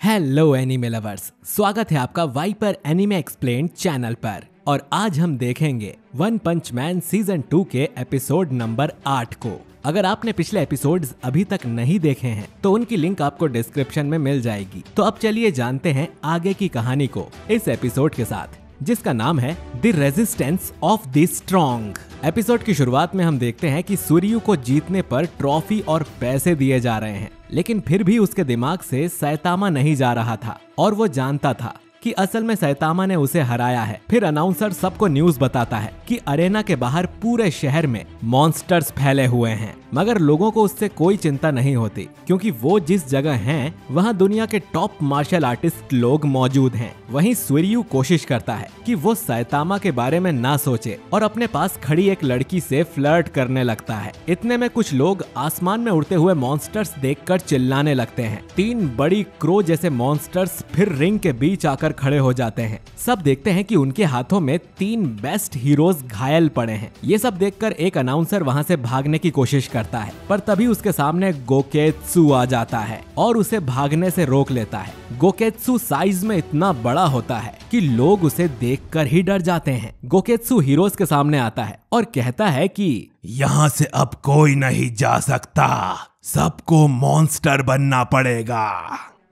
Hello anime lovers, स्वागत है आपका वाइपर एनीमे एक्सप्लेन्ड चैनल पर। और आज हम देखेंगे वन पंच मैन सीजन 2 के एपिसोड नंबर 8 को। अगर आपने पिछले एपिसोड्स अभी तक नहीं देखे हैं तो उनकी लिंक आपको डिस्क्रिप्शन में मिल जाएगी। तो अब चलिए जानते हैं आगे की कहानी को इस एपिसोड के साथ, जिसका नाम है the resistance of the strong. Episode की शुरुआत में हम देखते हैं कि सूर्यु को जीतने पर ट्रॉफी और पैसे दिए जा रहे हैं, लेकिन फिर भी उसके दिमाग से सैतामा नहीं जा रहा था और वो जानता था कि असल में सैतामा ने उसे हराया है। फिर अनाउंसर सबको न्यूज बताता है कि अरेना के बाहर पूरे शहर में मॉन्स्टर्स फैले हुए हैं, मगर लोगों को उससे कोई चिंता नहीं होती क्योंकि वो जिस जगह हैं वहाँ दुनिया के टॉप मार्शल आर्टिस्ट लोग मौजूद हैं। वहीं सूर्यु कोशिश करता है कि वो सैतामा के बारे में ना सोचे और अपने पास खड़ी एक लड़की से फ्लर्ट करने लगता है। इतने में कुछ लोग आसमान में उड़ते हुए मॉन्स्टर्स देखकर चिल्लाने लगते हैं। 3 बड़ी क्रो जैसे मॉन्स्टर्स फिर रिंग के बीच आकर खड़े हो जाते हैं। सब देखते हैं कि उनके हाथों में 3 बेस्ट हीरोज घायल पड़े हैं। ये सब देखकर एक अनाउंसर वहां से भागने की कोशिश करता है, पर तभी उसके सामने गोकेत्सु आ जाता है और उसे भागने से रोक लेता है। गोकेत्सु साइज में इतना बड़ा होता है कि लोग उसे देखकर ही डर जाते हैं। गोकेत्सु हीरोज के सामने आता है और कहता है कि यहाँ से अब कोई नहीं जा सकता, सबको मॉन्स्टर बनना पड़ेगा।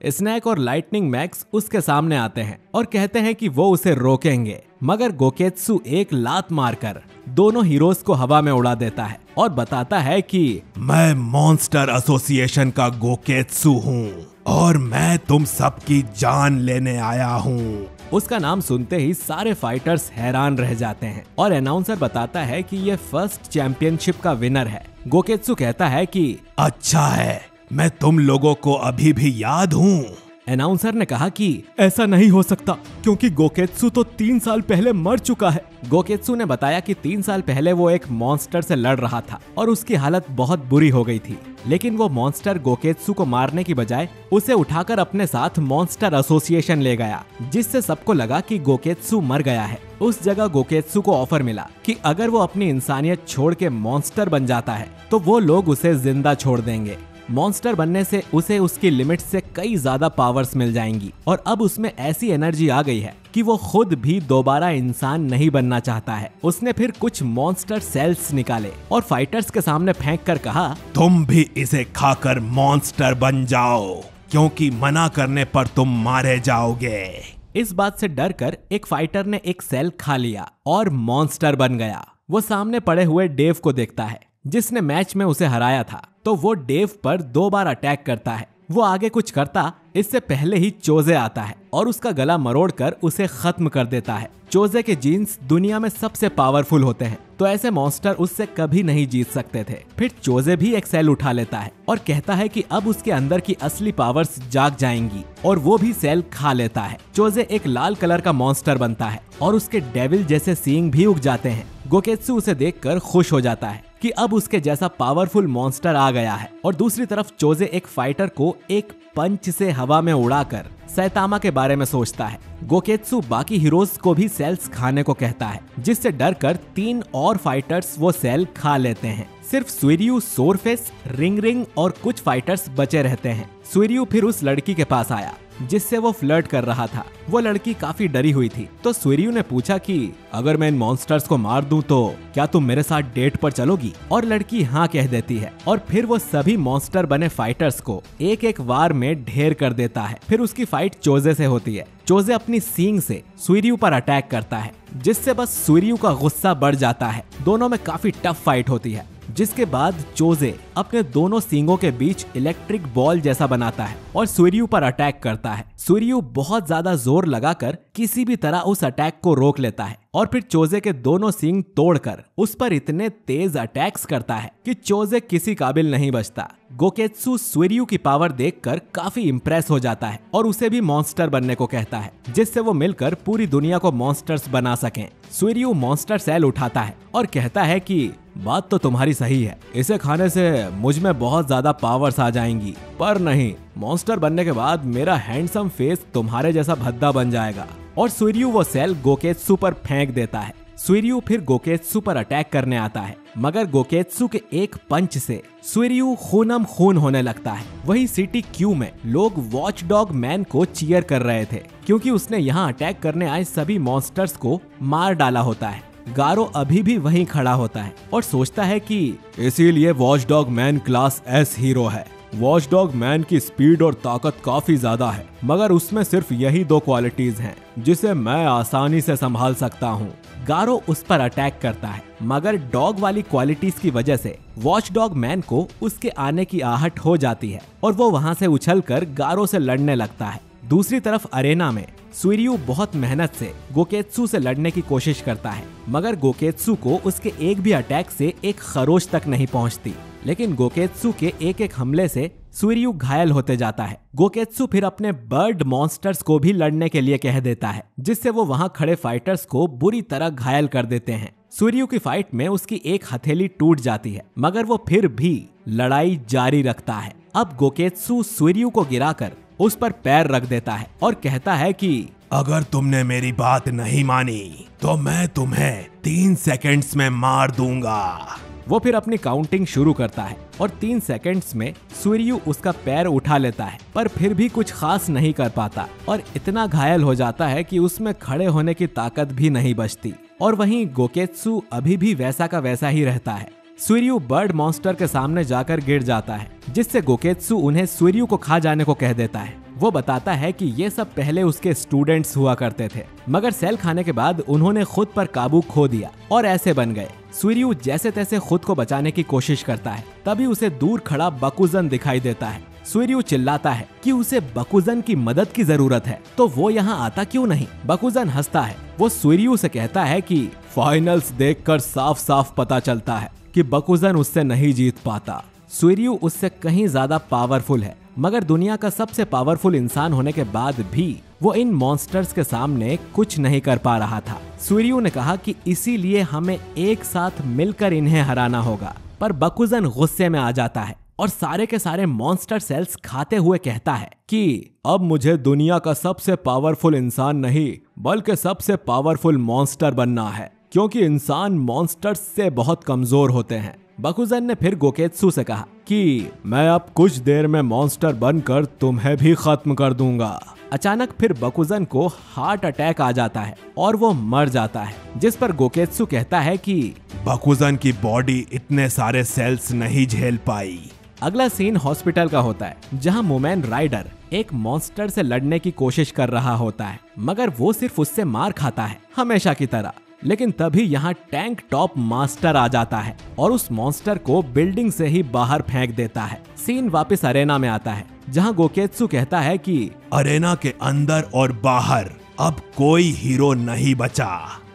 स्नैक और लाइटनिंग मैक्स उसके सामने आते हैं और कहते हैं कि वो उसे रोकेंगे, मगर गोकेत्सु एक लात मारकर दोनों हीरोज को हवा में उड़ा देता है और बताता है कि मैं मॉन्स्टर एसोसिएशन का गोकेत्सु हूँ और मैं तुम सबकी जान लेने आया हूँ। उसका नाम सुनते ही सारे फाइटर्स हैरान रह जाते हैं और अनाउंसर बताता है कि ये फर्स्ट चैंपियनशिप का विनर है। गोकेत्सु कहता है कि अच्छा है, मैं तुम लोगों को अभी भी याद हूँ। अनाउंसर ने कहा कि ऐसा नहीं हो सकता क्योंकि गोकेत्सु तो 3 साल पहले मर चुका है। गोकेत्सु ने बताया कि 3 साल पहले वो एक मॉन्स्टर से लड़ रहा था और उसकी हालत बहुत बुरी हो गई थी, लेकिन वो मॉन्स्टर गोकेत्सु को मारने की बजाय उसे उठाकर अपने साथ मॉन्स्टर एसोसिएशन ले गया, जिससे सबको लगा कि गोकेत्सु मर गया है। उस जगह गोकेत्सु को ऑफर मिला कि अगर वो अपनी इंसानियत छोड़ के मॉन्स्टर बन जाता है तो वो लोग उसे जिंदा छोड़ देंगे। मॉन्स्टर बनने से उसे उसकी लिमिट से कई ज्यादा पावर्स मिल जाएंगी और अब उसमें ऐसी एनर्जी आ गई है कि वो खुद भी दोबारा इंसान नहीं बनना चाहता है। उसने फिर कुछ मॉन्स्टर सेल्स निकाले और फाइटर्स के सामने फेंक कर कहा, तुम भी इसे खाकर मॉन्स्टर बन जाओ क्योंकि मना करने पर तुम मारे जाओगे। इस बात से डरकर एक फाइटर ने एक सेल खा लिया और मॉन्स्टर बन गया। वो सामने पड़े हुए डेव को देखता है जिसने मैच में उसे हराया था, तो वो डेव पर 2 बार अटैक करता है। वो आगे कुछ करता इससे पहले ही चोजे आता है और उसका गला मरोड़कर उसे खत्म कर देता है। चोजे के जीन्स दुनिया में सबसे पावरफुल होते हैं, तो ऐसे मॉन्स्टर उससे कभी नहीं जीत सकते थे। फिर चोजे भी एक सेल उठा लेता है और कहता है कि अब उसके अंदर की असली पावर्स जाग जाएंगी और वो भी सेल खा लेता है। चोजे एक लाल कलर का मॉन्स्टर बनता है और उसके डेविल जैसे सींग भी उग जाते हैं। गोकेत्सु उसे देखकर खुश हो जाता है कि अब उसके जैसा पावरफुल मॉन्स्टर आ गया है और दूसरी तरफ चोजे एक फाइटर को एक पंच से हवा में उड़ाकर सैतामा के बारे में सोचता है। गोकेत्सु बाकी हीरोज को भी सेल्स खाने को कहता है, जिससे डरकर 3 और फाइटर्स वो सेल खा लेते हैं। सिर्फ सूर्यु, सोरफेस, रिंग और कुछ फाइटर्स बचे रहते हैं। सूर्यु फिर उस लड़की के पास आया जिससे वो फ्लर्ट कर रहा था। वो लड़की काफी डरी हुई थी, तो सूर्यु ने पूछा कि अगर मैं इन मॉन्स्टर्स को मार दूं तो क्या तुम मेरे साथ डेट पर चलोगी? और लड़की हाँ कह देती है और फिर वो सभी मॉन्स्टर बने फाइटर्स को एक एक वार में ढेर कर देता है। फिर उसकी फाइट चोजे से होती है। चोजे अपनी सींग से सूर्यु पर अटैक करता है, जिससे बस सूर्यु का गुस्सा बढ़ जाता है। दोनों में काफी टफ फाइट होती है, जिसके बाद चोजे अपने दोनों सींगों के बीच इलेक्ट्रिक बॉल जैसा बनाता है और सूर्यु पर अटैक करता है। सूर्यु बहुत ज्यादा जोर लगाकर किसी भी तरह उस अटैक को रोक लेता है और फिर चोजे के दोनों सींग तोड़कर उस पर इतने तेज अटैक्स करता है कि चोजे किसी काबिल नहीं बचता। गोकेत्सु सूर्यु की पावर देखकर काफी इम्प्रेस हो जाता है और उसे भी मॉन्स्टर बनने को कहता है, जिससे वो मिलकर पूरी दुनिया को मॉन्स्टर्स बना सकें। सूर्यु मॉन्स्टर सेल उठाता है और कहता है कि बात तो तुम्हारी सही है, इसे खाने से मुझ में बहुत ज्यादा पावर्स आ जाएंगी, पर नहीं, मॉन्स्टर बनने के बाद मेरा हैंडसम फेस तुम्हारे जैसा भद्दा बन जाएगा। और सूर्यु वो सेल गोकेत्सु पर फेंक देता है। सुइर्यू फिर गोकेत्सु पर अटैक करने आता है, मगर गोकेत्सु के एक पंच से सुइर्यू खूनम खून होने लगता है। वहीं सिटी क्यू में लोग वॉच डॉग मैन को चीयर कर रहे थे, क्योंकि उसने यहाँ अटैक करने आए सभी मॉन्स्टर्स को मार डाला होता है। गारो अभी भी वहीं खड़ा होता है और सोचता है कि इसीलिए watch dog man class S hero है। वॉच डॉग मैन की स्पीड और ताकत काफी ज्यादा है, मगर उसमें सिर्फ यही 2 क्वालिटीज हैं जिसे मैं आसानी से संभाल सकता हूँ। गारो उस पर अटैक करता है, मगर डॉग वाली क्वालिटीज की वजह से वॉच डॉग मैन को उसके आने की आहट हो जाती है और वो वहाँ से उछलकर गारो से लड़ने लगता है। दूसरी तरफ अरेना में सुइर्यू बहुत मेहनत से गोकेत्सु से लड़ने की कोशिश करता है, मगर गोकेत्सु को उसके एक भी अटैक से एक खरोच तक नहीं पहुंचती। लेकिन गोकेत्सु के एक हमले से सुइर्यू घायल होते जाता है। गोकेत्सु फिर अपने बर्ड मॉन्स्टर्स को भी लड़ने के लिए कह देता है, जिससे वो वहां खड़े फाइटर्स को बुरी तरह घायल कर देते हैं। सुइर्यू की फाइट में उसकी एक हथेली टूट जाती है, मगर वो फिर भी लड़ाई जारी रखता है। अब गोकेत्सु सुइर्यू को गिराकर उस पर पैर रख देता है और कहता है कि अगर तुमने मेरी बात नहीं मानी तो मैं तुम्हें 3 सेकंड्स में मार दूंगा। वो फिर अपनी काउंटिंग शुरू करता है और 3 सेकंड्स में सुइर्यू उसका पैर उठा लेता है, पर फिर भी कुछ खास नहीं कर पाता और इतना घायल हो जाता है कि उसमें खड़े होने की ताकत भी नहीं बचती। और वहीं गोकेत्सु अभी भी वैसा का वैसा ही रहता है। सुइर्यू बर्ड मॉन्स्टर के सामने जाकर गिर जाता है, जिससे गोकेत्सु उन्हें सुइर्यू को खा जाने को कह देता है। वो बताता है कि ये सब पहले उसके स्टूडेंट्स हुआ करते थे, मगर सेल खाने के बाद उन्होंने खुद पर काबू खो दिया और ऐसे बन गए। सुइर्यू जैसे तैसे खुद को बचाने की कोशिश करता है, तभी उसे दूर खड़ा बकुजन दिखाई देता है। सुइर्यू चिल्लाता है कि उसे बकुजन की मदद की जरूरत है, तो वो यहाँ आता क्यों नहीं। बकुजन हंसता है। वो सुइर्यू से कहता है कि फाइनल्स देखकर साफ साफ पता चलता है कि बकुजन उससे नहीं जीत पाता। सुइर्यू उससे कहीं ज्यादा पावरफुल है, मगर दुनिया का सबसे पावरफुल इंसान होने के बाद भी वो इन मॉन्स्टर्स के सामने कुछ नहीं कर पा रहा था। सुइर्यू ने कहा कि इसीलिए हमें एक साथ मिलकर इन्हें हराना होगा, पर बकुजन गुस्से में आ जाता है और सारे के सारे मॉन्स्टर सेल्स खाते हुए कहता है कि अब मुझे दुनिया का सबसे पावरफुल इंसान नहीं, बल्कि सबसे पावरफुल मॉन्स्टर बनना है, क्योंकि इंसान मॉन्स्टर्स से बहुत कमजोर होते हैं। बकुजन ने फिर गोकेत्सु से कहा कि मैं अब कुछ देर में मॉन्स्टर बनकर तुम्हें भी खत्म कर दूंगा। अचानक फिर बकुजन को हार्ट अटैक आ जाता है और वो मर जाता है, जिस पर गोकेत्सु कहता है कि बकुजन की बॉडी इतने सारे सेल्स नहीं झेल पाई। अगला सीन हॉस्पिटल का होता है, जहां मोमेन राइडर एक मॉन्स्टर से लड़ने की कोशिश कर रहा होता है, मगर वो सिर्फ उससे मार खाता है हमेशा की तरह। लेकिन तभी यहाँ टैंक टॉप मास्टर आ जाता है और उस मॉन्स्टर को बिल्डिंग से ही बाहर फेंक देता है। सीन वापस अरेना में आता है, जहाँ गोकेत्सु कहता है कि अरेना के अंदर और बाहर अब कोई हीरो नहीं बचा,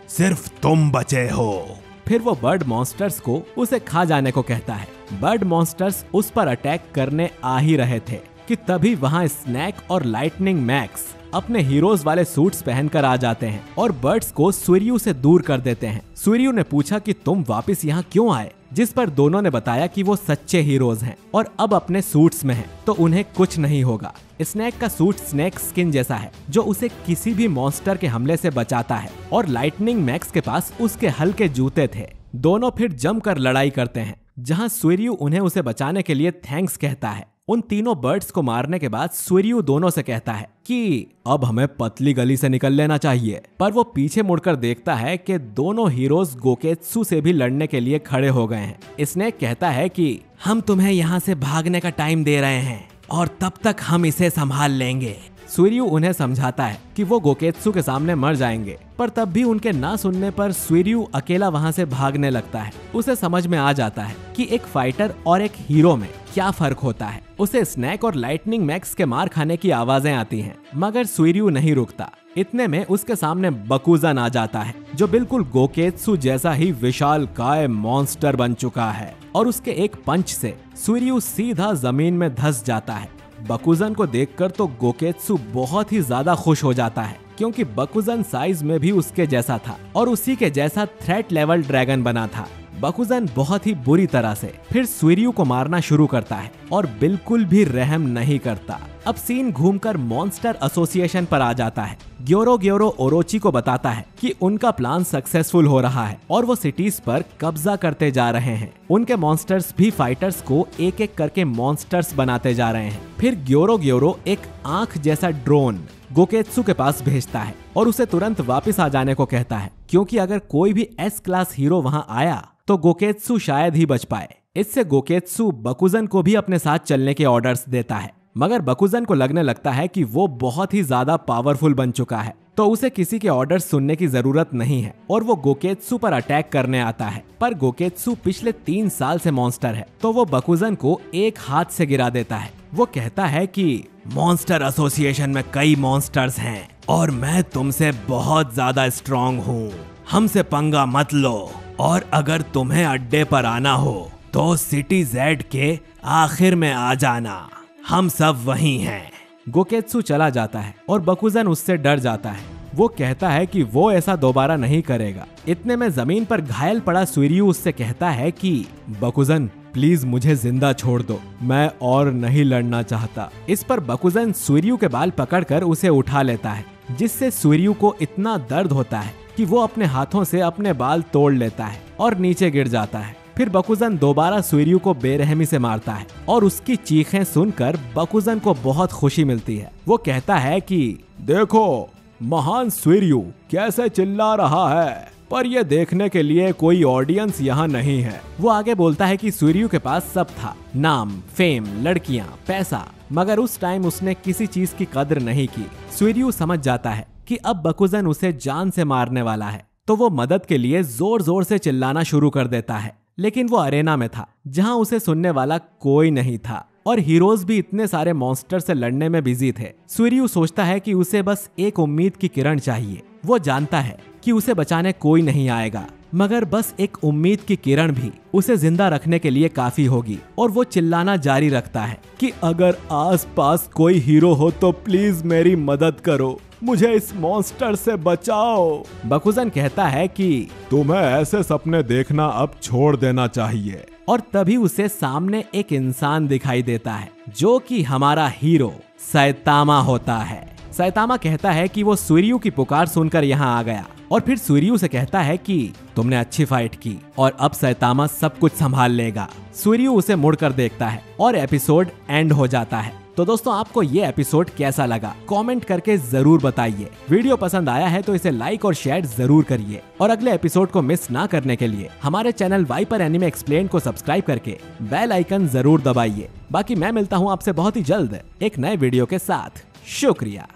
सिर्फ तुम बचे हो। फिर वो बर्ड मॉन्स्टर्स को उसे खा जाने को कहता है। बर्ड मॉन्स्टर्स उस पर अटैक करने आ ही रहे थे कि तभी वहाँ स्नैक और लाइटनिंग मैक्स अपने हीरोज वाले सूट्स पहनकर आ जाते हैं और बर्ड्स को सुइर्यू से दूर कर देते हैं। सुइर्यू ने पूछा कि तुम वापस यहाँ क्यों आए, जिस पर दोनों ने बताया कि वो सच्चे हीरोज हैं और अब अपने सूट्स में हैं, तो उन्हें कुछ नहीं होगा। स्नैक का सूट स्नैक स्किन जैसा है, जो उसे किसी भी मॉन्स्टर के हमले से बचाता है, और लाइटनिंग मैक्स के पास उसके हल्के जूते थे। दोनों फिर जमकर लड़ाई करते हैं, जहाँ सुइर्यू उन्हें उसे बचाने के लिए थैंक्स कहता है। उन तीनों बर्ड्स को मारने के बाद सुइर्यू दोनों से कहता है कि अब हमें पतली गली से निकल लेना चाहिए, पर वो पीछे मुड़कर देखता है कि दोनों हीरोज गोकेत्सु से भी लड़ने के लिए खड़े हो गए हैं। स्नेक कहता है कि हम तुम्हें यहाँ से भागने का टाइम दे रहे हैं और तब तक हम इसे संभाल लेंगे। सुइर्यू उन्हें समझाता है कि वो गोकेत्सु के सामने मर जाएंगे, पर तब भी उनके ना सुनने पर सुइर्यू अकेला वहाँ से भागने लगता है। उसे समझ में आ जाता है कि एक फाइटर और एक हीरो में क्या फर्क होता है। उसे स्नैक और लाइटनिंग मैक्स के मार खाने की आवाजें आती हैं, मगर सुइर्यू नहीं रुकता। इतने में उसके सामने बकुजन आ जाता है, जो बिल्कुल गोकेत्सु जैसा ही विशालकाय मॉन्स्टर बन चुका है, और उसके एक पंच से सुइर्यू सीधा जमीन में धंस जाता है। बकुजन को देखकर तो गोकेत्सु बहुत ही ज्यादा खुश हो जाता है, क्योंकि बकुजन साइज में भी उसके जैसा था और उसी के जैसा थ्रेट लेवल ड्रैगन बना था। बकुजन बहुत ही बुरी तरह से फिर सुइर्यू को मारना शुरू करता है और बिल्कुल भी रहम नहीं करता। अब सीन घूमकर मॉन्स्टर एसोसिएशन पर आ जाता है। ग्योरो ओरोची को बताता है कि उनका प्लान सक्सेसफुल हो रहा है और वो सिटीज पर कब्जा करते जा रहे हैं। उनके मॉन्स्टर्स भी फाइटर्स को एक एक करके मॉन्स्टर्स बनाते जा रहे हैं। फिर ग्योरो एक आंख जैसा ड्रोन गोकेत्सु के पास भेजता है और उसे तुरंत वापस आ जाने को कहता है, क्योंकि अगर कोई भी एस क्लास हीरो वहां आया तो गोकेत्सु शायद ही बच पाए। इससे गोकेत्सु बकुजन को भी अपने साथ चलने के ऑर्डर्स देता है, मगर बकुजन को लगने लगता है कि वो बहुत ही ज्यादा पावरफुल बन चुका है, तो उसे किसी के ऑर्डर सुनने की जरूरत नहीं है और वो गोकेत्सु पर अटैक करने आता है। पर गोकेत्सु पिछले 3 साल से मॉन्स्टर है, तो वो बकुजन को एक हाथ से गिरा देता है। वो कहता है कि मॉन्स्टर एसोसिएशन में कई मॉन्स्टर्स हैं और मैं तुमसे बहुत ज्यादा स्ट्रॉन्ग हूँ। हमसे पंगा मत लो, और अगर तुम्हें अड्डे पर आना हो तो सिटी जेड के आखिर में आ जाना, हम सब वहीं हैं। गोकेत्सु चला जाता है और बकुजन उससे डर जाता है। वो कहता है कि वो ऐसा दोबारा नहीं करेगा। इतने में जमीन पर घायल पड़ा सुइर्यू उससे कहता है कि बकुजन प्लीज मुझे जिंदा छोड़ दो, मैं और नहीं लड़ना चाहता। इस पर बकुजन सुइर्यू के बाल पकड़कर उसे उठा लेता है, जिससे सुइर्यू को इतना दर्द होता है कि वो अपने हाथों से अपने बाल तोड़ लेता है और नीचे गिर जाता है। फिर बकुजन दोबारा सुइर्यू को बेरहमी से मारता है और उसकी चीखें सुनकर बकुजन को बहुत खुशी मिलती है। वो कहता है कि देखो महान सुइर्यू कैसे चिल्ला रहा है, पर यह देखने के लिए कोई ऑडियंस यहाँ नहीं है। वो आगे बोलता है कि सुइर्यू के पास सब था, नाम, फेम, लड़कियाँ, पैसा, मगर उस टाइम उसने किसी चीज की कदर नहीं की। सुइर्यू समझ जाता है कि अब बकुजन उसे जान से मारने वाला है, तो वो मदद के लिए जोर जोर से चिल्लाना शुरू कर देता है। लेकिन वो अरेना में था जहां उसे सुनने वाला कोई नहीं था और हीरोज भी इतने सारे मॉन्स्टर से लड़ने में बिजी थे। सुइर्यू सोचता है कि उसे बस एक उम्मीद की किरण चाहिए। वो जानता है कि उसे बचाने कोई नहीं आएगा, मगर बस एक उम्मीद की किरण भी उसे जिंदा रखने के लिए काफी होगी। और वो चिल्लाना जारी रखता है कि अगर आसपास कोई हीरो हो तो प्लीज मेरी मदद करो, मुझे इस मॉन्स्टर से बचाओ। बकुजन कहता है कि तुम्हें ऐसे सपने देखना अब छोड़ देना चाहिए। और तभी उसे सामने एक इंसान दिखाई देता है जो कि हमारा हीरो सैतामा होता है। सैतामा कहता है कि वो सुइर्यू की पुकार सुनकर यहाँ आ गया और फिर सुइर्यू से कहता है कि तुमने अच्छी फाइट की और अब सैतामा सब कुछ संभाल लेगा। सुइर्यू उसे मुड़कर देखता है और एपिसोड एंड हो जाता है। तो दोस्तों आपको ये एपिसोड कैसा लगा कमेंट करके जरूर बताइए। वीडियो पसंद आया है तो इसे लाइक और शेयर जरूर करिए और अगले एपिसोड को मिस ना करने के लिए हमारे चैनल वाइपर एनिमे एक्सप्लेन को सब्सक्राइब करके बेल आइकन जरूर दबाइए। बाकी मैं मिलता हूँ आपसे बहुत ही जल्द एक नए वीडियो के साथ। शुक्रिया।